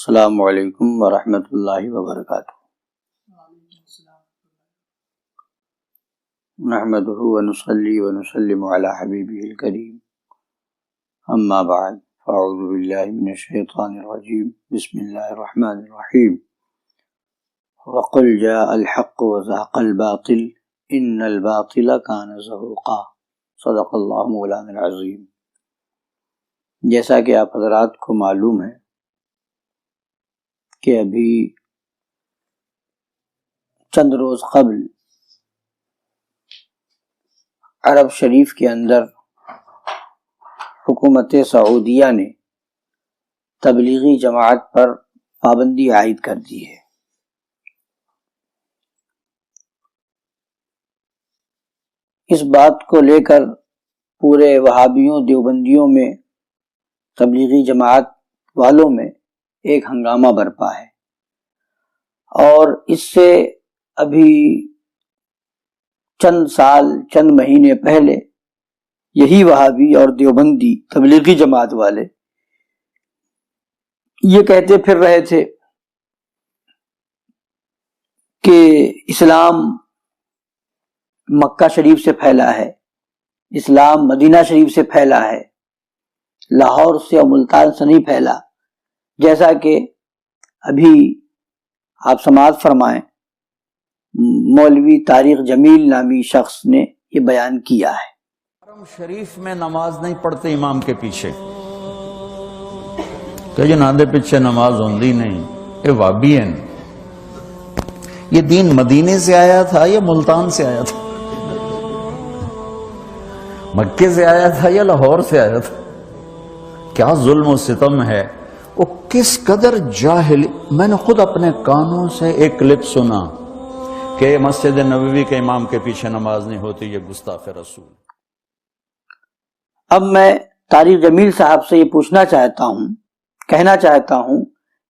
السلام علیکم ورحمۃ اللہ وبرکاتہ۔ نحمده ونصلي ونسلم على حبیبہ الکریم، اما بعد فاعوذ باللہ من الشیطان الرجیم، بسم اللہ الرحمن الرحیم۔ وقل جاء الحق وزهق الباطل ان الباطل كان زهوقا، صدق اللہ مولانا العظیم۔ جیسا کہ آپ حضرات کو معلوم ہے کہ ابھی چند روز قبل عرب شریف کے اندر حکومت سعودیہ نے تبلیغی جماعت پر پابندی عائد کر دی ہے۔ اس بات کو لے کر پورے وہابیوں دیوبندیوں میں تبلیغی جماعت والوں میں ایک ہنگامہ برپا ہے، اور اس سے ابھی چند سال چند مہینے پہلے یہی وہابی اور دیوبندی تبلیغی جماعت والے یہ کہتے پھر رہے تھے کہ اسلام مکہ شریف سے پھیلا ہے، اسلام مدینہ شریف سے پھیلا ہے، لاہور سے اور ملتان سے نہیں پھیلا، جیسا کہ ابھی آپ سماعت فرمائیں مولوی طارق جمیل نامی شخص نے یہ بیان کیا ہے۔ حرم شریف میں نماز نہیں پڑھتے امام کے پیچھے کہ جنہاں دے پیچھے نماز ہوندی نہیں، یہ وابی ہیں۔ یہ دین مدینے سے آیا تھا یا ملتان سے آیا تھا؟ مکے سے آیا تھا یا لاہور سے آیا تھا؟ کیا ظلم و ستم ہے، وہ کس قدر جاہل۔ میں نے خود اپنے کانوں سے ایک کلپ سنا کہ مسجد نبوی کے امام کے پیچھے نماز نہیں ہوتی، یہ گستاخ رسول۔ اب میں طارق جمیل صاحب سے یہ پوچھنا چاہتا ہوں، کہنا چاہتا ہوں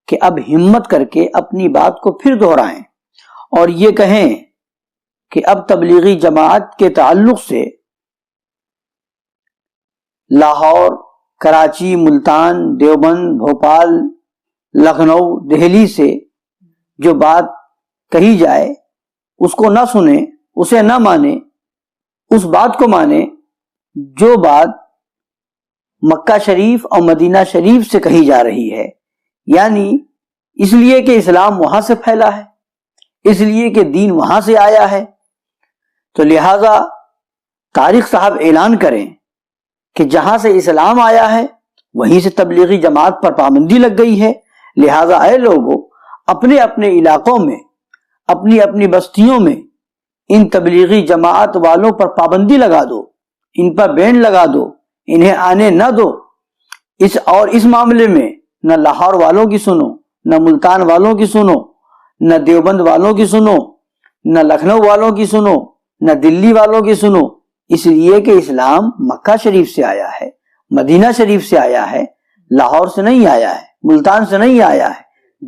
کہ اب ہمت کر کے اپنی بات کو پھر دہرائیں اور یہ کہیں کہ اب تبلیغی جماعت کے تعلق سے لاہور، کراچی، ملتان، دیوبند، بھوپال، لکھنؤ، دہلی سے جو بات کہی جائے اس کو نہ سنے، اسے نہ مانے، اس بات کو مانے جو بات مکہ شریف اور مدینہ شریف سے کہی جا رہی ہے، یعنی اس لیے کہ اسلام وہاں سے پھیلا ہے، اس لیے کہ دین وہاں سے آیا ہے، تو لہذا طارق صاحب اعلان کریں کہ جہاں سے اسلام آیا ہے وہیں سے تبلیغی جماعت پر پابندی لگ گئی ہے، لہذا اے لوگوں اپنے اپنے علاقوں میں، اپنی اپنی بستیوں میں ان تبلیغی جماعت والوں پر پابندی لگا دو، ان پر بین لگا دو، انہیں آنے نہ دو۔ اس معاملے میں نہ لاہور والوں کی سنو، نہ ملتان والوں کی سنو، نہ دیوبند والوں کی سنو، نہ لکھنؤ والوں کی سنو، نہ دلی والوں کی سنو، اس لیے کہ اسلام مکہ شریف سے آیا ہے، مدینہ شریف سے آیا ہے، لاہور سے نہیں آیا ہے، ملتان سے نہیں آیا ہے،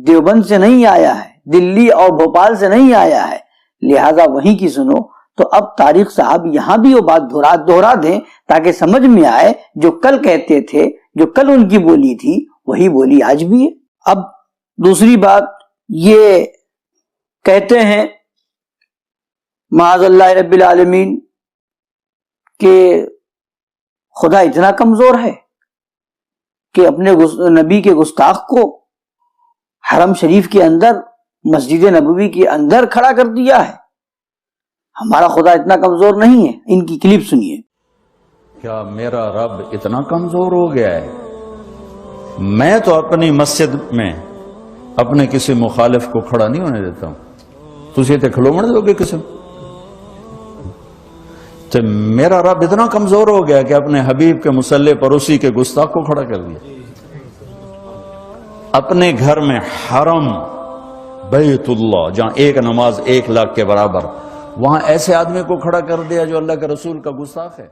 دیوبند سے نہیں آیا ہے، دلی اور بھوپال سے نہیں آیا ہے، لہذا وہیں کی سنو۔ تو اب طارق صاحب یہاں بھی وہ بات دہرا دیں تاکہ سمجھ میں آئے، جو کل کہتے تھے، جو کل ان کی بولی تھی وہی بولی آج بھی ہے۔ اب دوسری بات یہ کہتے ہیں معاذ اللہ رب العالمین کہ خدا اتنا کمزور ہے کہ اپنے نبی کے گستاخ کو حرم شریف کے اندر، مسجد نبوی کے اندر کھڑا کر دیا ہے۔ ہمارا خدا اتنا کمزور نہیں ہے۔ ان کی کلپ سنیے۔ کیا میرا رب اتنا کمزور ہو گیا ہے؟ میں تو اپنی مسجد میں اپنے کسی مخالف کو کھڑا نہیں ہونے دیتا ہوں، تسی تے کھلو من دو گے کسی؟ تو میرا رب اتنا کمزور ہو گیا کہ اپنے حبیب کے مصلی پر اسی کے گستاخ کو کھڑا کر دیا۔ اپنے گھر میں حرم بیت اللہ جہاں ایک نماز 1,00,000 کے برابر، وہاں ایسے آدمی کو کھڑا کر دیا جو اللہ کے رسول کا گستاخ ہے۔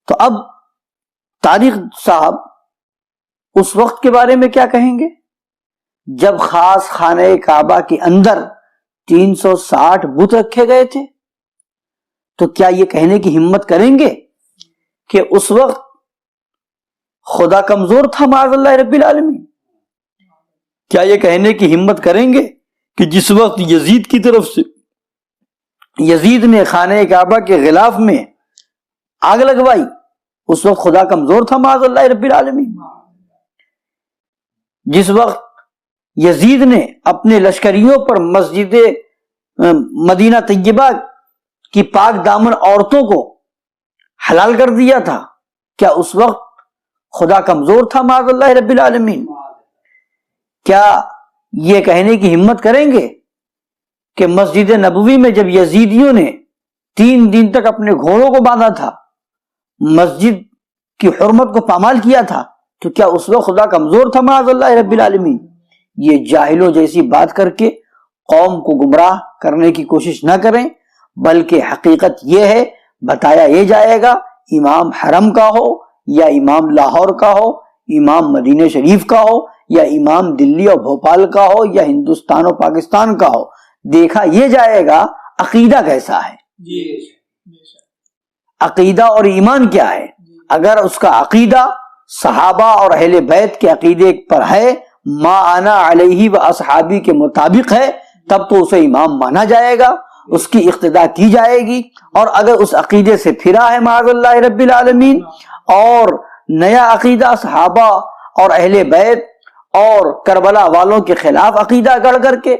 تو اب طارق صاحب اس وقت کے بارے میں کیا کہیں گے جب خاص خانہ کعبہ کے اندر 360 بت رکھے گئے تھے؟ تو کیا یہ کہنے کی ہمت کریں گے کہ اس وقت خدا کمزور تھا معاذ اللہ رب العالمین؟ کیا یہ کہنے کی ہمت کریں گے کہ جس وقت یزید کی طرف سے یزید نے خانہ کعبہ کے غلاف میں آگ لگوائی اس وقت خدا کمزور تھا معاذ اللہ رب العالمین؟ جس وقت یزید نے اپنے لشکریوں پر مسجد مدینہ طیبہ کی پاک دامن عورتوں کو حلال کر دیا تھا، کیا اس وقت خدا کمزور تھا معاذ اللہ رب العالمین؟ کیا یہ کہنے کی ہمت کریں گے کہ مسجد نبوی میں جب یزیدیوں نے 3 دن تک اپنے گھوڑوں کو باندھا تھا، مسجد کی حرمت کو پامال کیا تھا، تو کیا اس وقت خدا کمزور تھا معاذ اللہ رب العالمین؟ یہ جاہلوں جیسی بات کر کے قوم کو گمراہ کرنے کی کوشش نہ کریں، بلکہ حقیقت یہ ہے، بتایا یہ جائے گا امام حرم کا ہو یا امام لاہور کا ہو، امام مدینہ شریف کا ہو یا امام دلی اور بھوپال کا ہو یا ہندوستان اور پاکستان کا ہو، دیکھا یہ جائے گا عقیدہ کیسا ہے، عقیدہ اور ایمان کیا ہے۔ اگر اس کا عقیدہ صحابہ اور اہل بیت کے عقیدے پر ہے، ما انا علیہ و اصحابی کے مطابق ہے، تب تو اسے امام مانا جائے گا، اس کی اقتداء کی جائے گی۔ اور اگر اس عقیدے سے پھرا ہے معاذ اللہ رب العالمین اور نیا عقیدہ صحابہ اور اہل بیت اور کربلا والوں کے خلاف عقیدہ گڑھ کر کے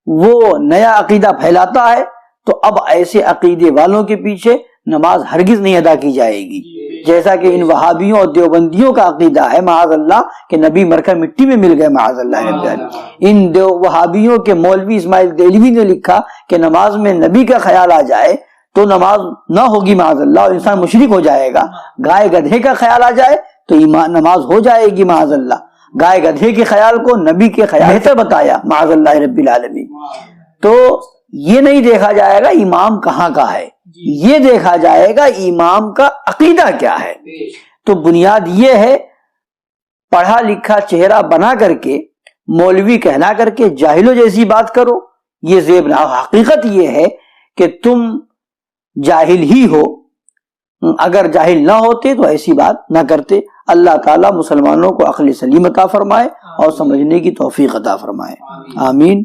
وہ نیا عقیدہ پھیلاتا ہے، تو اب ایسے عقیدے والوں کے پیچھے نماز ہرگز نہیں ادا کی جائے گی، جیسا کہ ان وہابیوں اور دیوبندیوں کا عقیدہ ہے معاذ اللہ کہ نبی مر کر مٹی میں مل گئے معاذ اللہ رب العالمین۔ ان وہابیوں کے مولوی اسماعیل دہلوی نے لکھا کہ نماز میں نبی کا خیال آ جائے تو نماز نہ ہوگی معاذ اللہ اور انسان مشرک ہو جائے گا، گائے گدھے کا خیال آ جائے تو نماز ہو جائے گی معاذ اللہ۔ گائے گدھے کے خیال کو نبی کے خیال بہتر بتایا معاذ اللہ رب العالمین۔ تو یہ نہیں دیکھا جائے گا امام کہاں کا ہے، یہ دیکھا جائے گا امام کا عقیدہ کیا ہے۔ تو بنیاد یہ ہے، پڑھا لکھا چہرہ بنا کر کے مولوی کہلا کر کے جاہلوں جیسی بات کرو، یہ زیب نہ۔ حقیقت یہ ہے کہ تم جاہل ہی ہو، اگر جاہل نہ ہوتے تو ایسی بات نہ کرتے۔ اللہ تعالیٰ مسلمانوں کو عقل سلیم عطا فرمائے اور سمجھنے کی توفیق عطا فرمائے، آمین۔